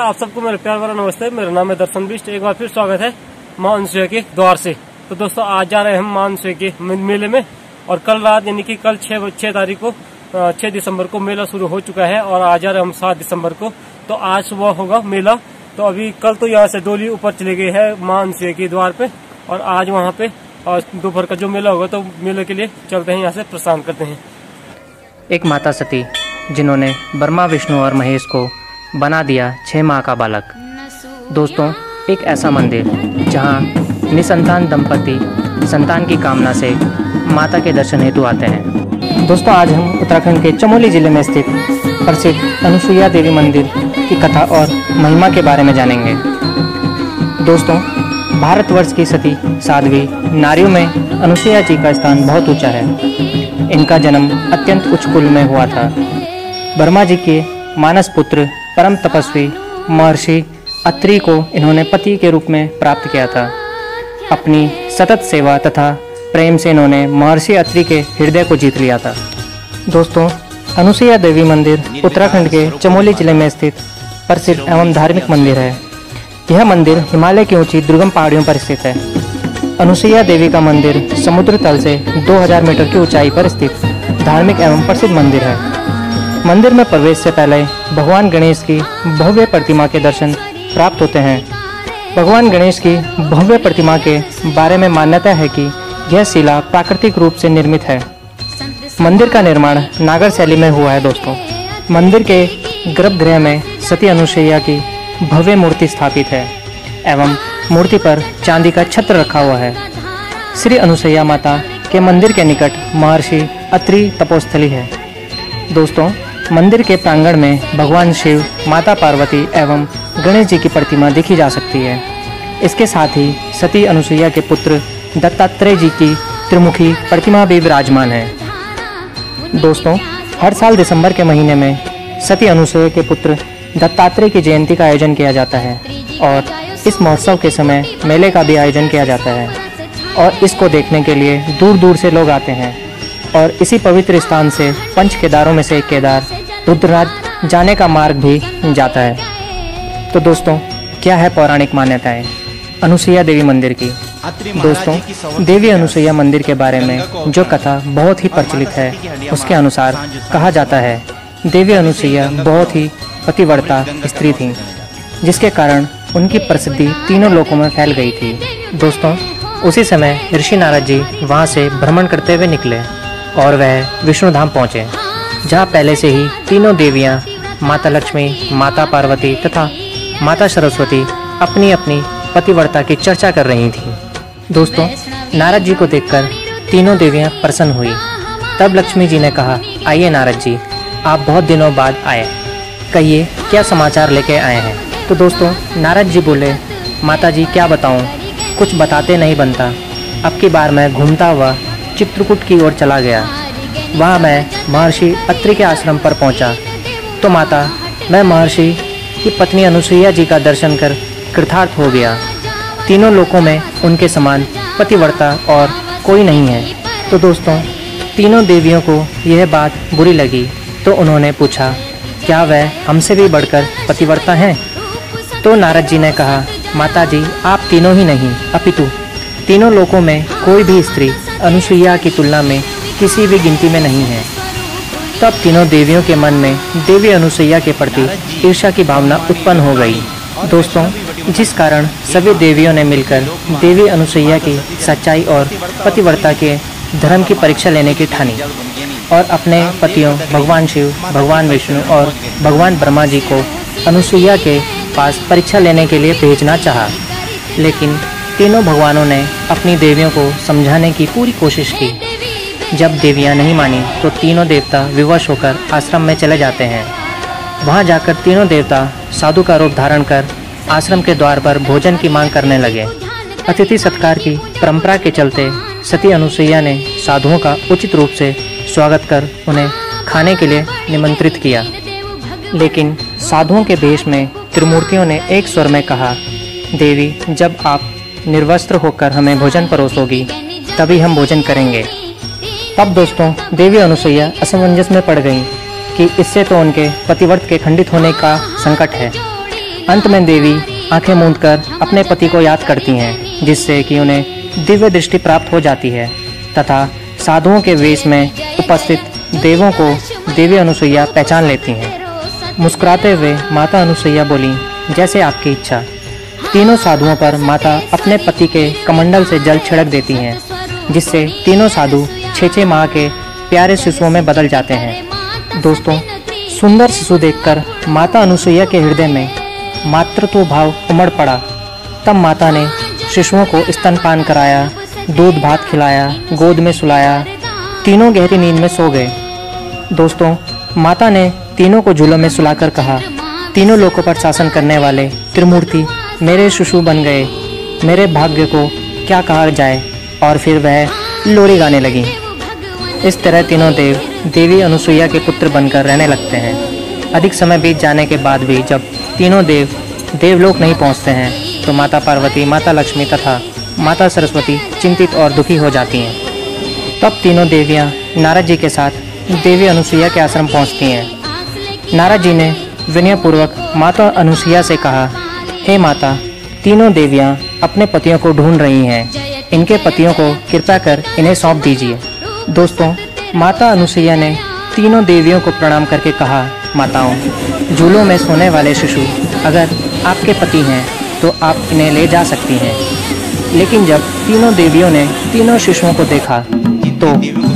आप सबको मेरा प्यार भरा नमस्ते। मेरा नाम है दर्शन बिष्ट। एक बार फिर स्वागत है मां अनसुईया के द्वार से। तो दोस्तों आज जा रहे हैं हम मां अनसुईया के मेले में, और कल रात यानी कि कल 6 तारीख को 6 दिसंबर को मेला शुरू हो चुका है, और आज जा रहे हैं हम 7 दिसंबर को। तो आज सुबह होगा मेला। तो अभी कल तो यहाँ से डोली ऊपर चली गई है मां अनसुईया के द्वार पे, और आज वहाँ पे दोपहर का जो मेला होगा तो मेले के लिए चलते हैं, यहाँ से प्रस्थान करते हैं। एक माता सती जिन्होंने ब्रह्मा विष्णु और महेश को बना दिया 6 माह का बालक। दोस्तों एक ऐसा मंदिर जहाँ निसंतान दंपति संतान की कामना से माता के दर्शन हेतु आते हैं। दोस्तों आज हम उत्तराखंड के चमोली जिले में स्थित प्रसिद्ध अनसुईया देवी मंदिर की कथा और महिमा के बारे में जानेंगे। दोस्तों भारतवर्ष की सती साध्वी नारियों में अनसुईया जी का स्थान बहुत ऊंचा है। इनका जन्म अत्यंत उच्च कुल में हुआ था। ब्रह्मा जी के मानस पुत्र परम तपस्वी महर्षि अत्रि को इन्होंने पति के रूप में प्राप्त किया था। अपनी सतत सेवा तथा प्रेम से इन्होंने महर्षि अत्रि के हृदय को जीत लिया था। दोस्तों अनसुईया देवी मंदिर उत्तराखंड के चमोली जिले में स्थित प्रसिद्ध एवं धार्मिक मंदिर है। यह मंदिर हिमालय की ऊंची दुर्गम पहाड़ियों पर स्थित है। अनसुईया देवी का मंदिर समुद्र तल से 2000 मीटर की ऊंचाई पर स्थित धार्मिक एवं प्रसिद्ध मंदिर है। मंदिर में प्रवेश से पहले भगवान गणेश की भव्य प्रतिमा के दर्शन प्राप्त होते हैं। भगवान गणेश की भव्य प्रतिमा के बारे में मान्यता है कि यह शिला प्राकृतिक रूप से निर्मित है। मंदिर का निर्माण नागर शैली में हुआ है। दोस्तों मंदिर के गर्भगृह में सती अनसुईया की भव्य मूर्ति स्थापित है एवं मूर्ति पर चांदी का छत्र रखा हुआ है। श्री अनसुईया माता के मंदिर के निकट महर्षि अत्रि तपोस्थली है। दोस्तों मंदिर के प्रांगण में भगवान शिव, माता पार्वती एवं गणेश जी की प्रतिमा देखी जा सकती है। इसके साथ ही सती अनसुईया के पुत्र दत्तात्रेय जी की त्रिमुखी प्रतिमा भी विराजमान है। दोस्तों हर साल दिसंबर के महीने में सती अनसुईया के पुत्र दत्तात्रेय की जयंती का आयोजन किया जाता है, और इस महोत्सव के समय मेले का भी आयोजन किया जाता है, और इसको देखने के लिए दूर दूर से लोग आते हैं। और इसी पवित्र स्थान से पंच केदारों में से एक केदार रुद्रनाथ जाने का मार्ग भी जाता है। तो दोस्तों क्या है पौराणिक मान्यताएं अनसुईया देवी मंदिर की। दोस्तों देवी अनसुईया मंदिर के बारे में जो कथा बहुत ही प्रचलित है, उसके अनुसार कहा जाता है देवी अनसुईया बहुत ही पतिव्रता स्त्री थी, जिसके कारण उनकी प्रसिद्धि तीनों लोकों में फैल गई थी। दोस्तों उसी समय ऋषि नारद जी वहाँ से भ्रमण करते हुए निकले और वह विष्णुधाम पहुँचे, जहाँ पहले से ही तीनों देवियाँ माता लक्ष्मी, माता पार्वती तथा माता सरस्वती अपनी अपनी पतिव्रता की चर्चा कर रही थीं। दोस्तों नारद जी को देखकर तीनों देवियाँ प्रसन्न हुई। तब लक्ष्मी जी ने कहा, आइए नारद जी, आप बहुत दिनों बाद आए, कहिए क्या समाचार लेके आए हैं। तो दोस्तों नारद जी बोले, माता जी क्या बताऊं, कुछ बताते नहीं बनता। अब की बार मैं घूमता हुआ चित्रकूट की ओर चला गया। वहाँ मैं महर्षि अत्रि के आश्रम पर पहुँचा तो माता मैं महर्षि की पत्नी अनसुईया जी का दर्शन कर कृतार्थ हो गया। तीनों लोकों में उनके समान पतिव्रता और कोई नहीं है। तो दोस्तों तीनों देवियों को यह बात बुरी लगी, तो उन्होंने पूछा क्या वह हमसे भी बढ़कर पतिव्रता हैं। तो नारद जी ने कहा, माता जी आप तीनों ही नहीं अपितु तीनों लोकों में कोई भी स्त्री अनसुईया की तुलना में किसी भी गिनती में नहीं है। तब तीनों देवियों के मन में देवी अनसुईया के प्रति ईर्ष्या की भावना उत्पन्न हो गई। दोस्तों जिस कारण सभी देवियों ने मिलकर देवी अनसुईया की सच्चाई और पतिव्रता के धर्म की परीक्षा लेने की ठानी, और अपने पतियों भगवान शिव, भगवान विष्णु और भगवान ब्रह्मा जी को अनसुईया के पास परीक्षा लेने के लिए भेजना चाहा। लेकिन तीनों भगवानों ने अपनी देवियों को समझाने की पूरी कोशिश की। जब देवियां नहीं मानी तो तीनों देवता विवश होकर आश्रम में चले जाते हैं। वहां जाकर तीनों देवता साधु का रूप धारण कर आश्रम के द्वार पर भोजन की मांग करने लगे। अतिथि सत्कार की परंपरा के चलते सती अनसुईया ने साधुओं का उचित रूप से स्वागत कर उन्हें खाने के लिए निमंत्रित किया। लेकिन साधुओं के वेश में त्रिमूर्तियों ने एक स्वर में कहा, देवी जब आप निर्वस्त्र होकर हमें भोजन परोसोगी तभी हम भोजन करेंगे। तब दोस्तों देवी अनसुईया असमंजस में पड़ गई कि इससे तो उनके पतिव्रत के खंडित होने का संकट है, अंत में देवी आंखें मूंदकर अपने पति को याद करती हैं, जिससे कि उन्हें दिव्य दृष्टि प्राप्त हो जाती है तथा साधुओं के वेश में उपस्थित देवों को देवी अनुसुईया पहचान लेती हैं। मुस्कुराते हुए माता अनुसुईया बोली, जैसे आपकी इच्छा। तीनों साधुओं पर माता अपने पति के कमंडल से जल छिड़क देती हैं, जिससे तीनों साधु 6-6 माह के प्यारे शिशुओं में बदल जाते हैं। दोस्तों, सुंदर शिशु देखकर माता अनुसुईया के हृदय में मातृत्व भाव उमड़ पड़ा। तब माता ने शिशुओं को स्तनपान कराया, दूध भात खिलाया, गोद में सुलाया। तीनों गहरी नींद में सो गए। दोस्तों, माता ने तीनों को झूलों में सुलाकर कहा, तीनों लोकों पर शासन करने वाले त्रिमूर्ति मेरे शिशु बन गए, मेरे भाग्य को क्या कहा जाए। और फिर वह लोरी गाने लगी। इस तरह तीनों देव देवी अनुसुईया के पुत्र बनकर रहने लगते हैं। अधिक समय बीत जाने के बाद भी जब तीनों देव देवलोक नहीं पहुंचते हैं तो माता पार्वती, माता लक्ष्मी तथा माता सरस्वती चिंतित और दुखी हो जाती हैं। तब तीनों देवियां नारद जी के साथ देवी अनुसुईया के आश्रम पहुंचती हैं। नारद जी ने विनयपूर्वक माता अनुसुईया से कहा, हे माता, तीनों देवियां अपने पतियों को ढूंढ रही हैं, इनके पतियों को कृपा कर इन्हें सौंप दीजिए। दोस्तों, माता अनुसुईया ने तीनों देवियों को प्रणाम करके कहा, माताओं, झूलों में सोने वाले शिशु अगर आपके पति हैं तो आप इन्हें ले जा सकती हैं। लेकिन जब तीनों देवियों ने तीनों शिशुओं को देखा तो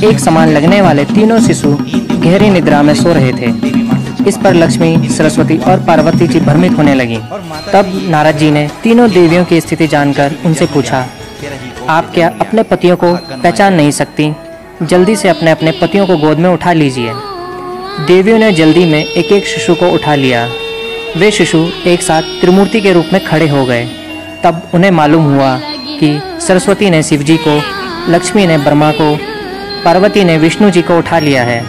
एक समान लगने वाले तीनों शिशु गहरी निद्रा में सो रहे थे। इस पर लक्ष्मी, सरस्वती और पार्वती जी भ्रमित होने लगी। तब नारद जी ने तीनों देवियों की स्थिति जानकर उनसे पूछा, आप क्या अपने पतियों को पहचान नहीं सकती? जल्दी से अपने अपने पतियों को गोद में उठा लीजिए। देवियों ने जल्दी में एक एक शिशु को उठा लिया। वे शिशु एक साथ त्रिमूर्ति के रूप में खड़े हो गए। तब उन्हें मालूम हुआ कि सरस्वती ने शिव जी को, लक्ष्मी ने ब्रह्मा को, पार्वती ने विष्णु जी को उठा लिया है।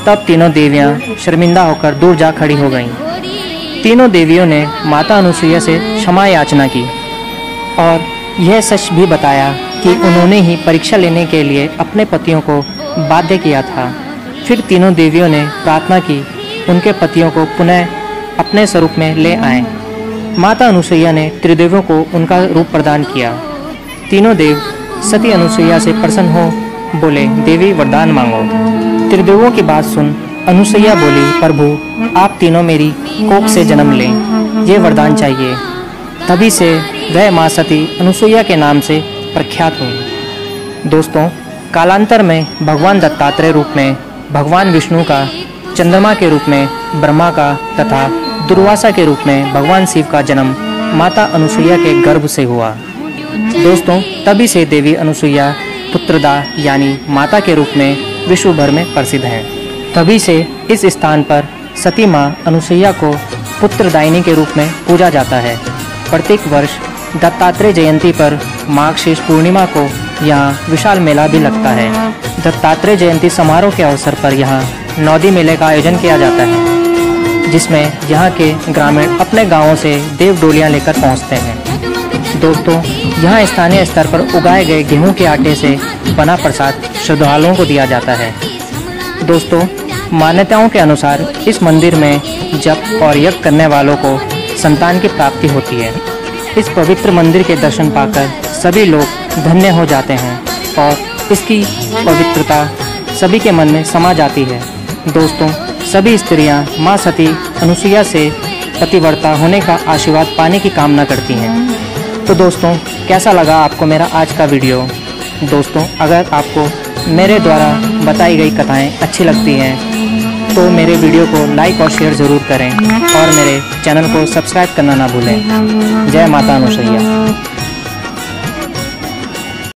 तब तीनों देवियां शर्मिंदा होकर दूर जा खड़ी हो गईं। तीनों देवियों ने माता अनुसुईया से क्षमा याचना की और यह सच भी बताया कि उन्होंने ही परीक्षा लेने के लिए अपने पतियों को बाध्य किया था। फिर तीनों देवियों ने प्रार्थना की उनके पतियों को पुनः अपने स्वरूप में ले आए। माता अनुसुईया ने त्रिदेवों को उनका रूप प्रदान किया। तीनों देव सती अनुसुईया से प्रसन्न हो बोले, देवी वरदान मांगो। त्रिदेवों की बात सुन अनुसुईया बोली, प्रभु आप तीनों मेरी कोख से जन्म लें, ये वरदान चाहिए। तभी से वह माँ सती अनुसुईया के नाम से प्रख्यात हुई। दोस्तों, कालांतर में भगवान दत्तात्रेय रूप में भगवान विष्णु का, चंद्रमा के रूप में ब्रह्मा का तथा दुर्वासा के रूप में भगवान शिव का जन्म माता अनुसुईया के गर्भ से हुआ। दोस्तों, तभी से देवी अनुसुईया पुत्रदा यानी माता के रूप में विश्व भर में प्रसिद्ध है। तभी से इस स्थान पर सती माँ अनुसुईया को पुत्रदायिनी के रूप में पूजा जाता है। प्रत्येक वर्ष दत्तात्रेय जयंती पर माघ शेष पूर्णिमा को यहाँ विशाल मेला भी लगता है। दत्तात्रेय जयंती समारोह के अवसर पर यहाँ नौदी मेले का आयोजन किया जाता है, जिसमें यहाँ के ग्रामीण अपने गांवों से देव डोलियाँ लेकर पहुँचते हैं। दोस्तों, यहाँ स्थानीय स्तर पर उगाए गए गेहूं के आटे से बना प्रसाद श्रद्धालुओं को दिया जाता है। दोस्तों, मान्यताओं के अनुसार इस मंदिर में जप और यज्ञ करने वालों को संतान की प्राप्ति होती है। इस पवित्र मंदिर के दर्शन पाकर सभी लोग धन्य हो जाते हैं और इसकी पवित्रता सभी के मन में समा जाती है। दोस्तों, सभी स्त्रियां माँ सती अनुसुईया से पतिव्रता होने का आशीर्वाद पाने की कामना करती हैं। तो दोस्तों, कैसा लगा आपको मेरा आज का वीडियो? दोस्तों, अगर आपको मेरे द्वारा बताई गई कथाएं अच्छी लगती हैं तो मेरे वीडियो को लाइक और शेयर ज़रूर करें और मेरे चैनल को सब्सक्राइब करना ना भूलें। जय माता अनुसुईया।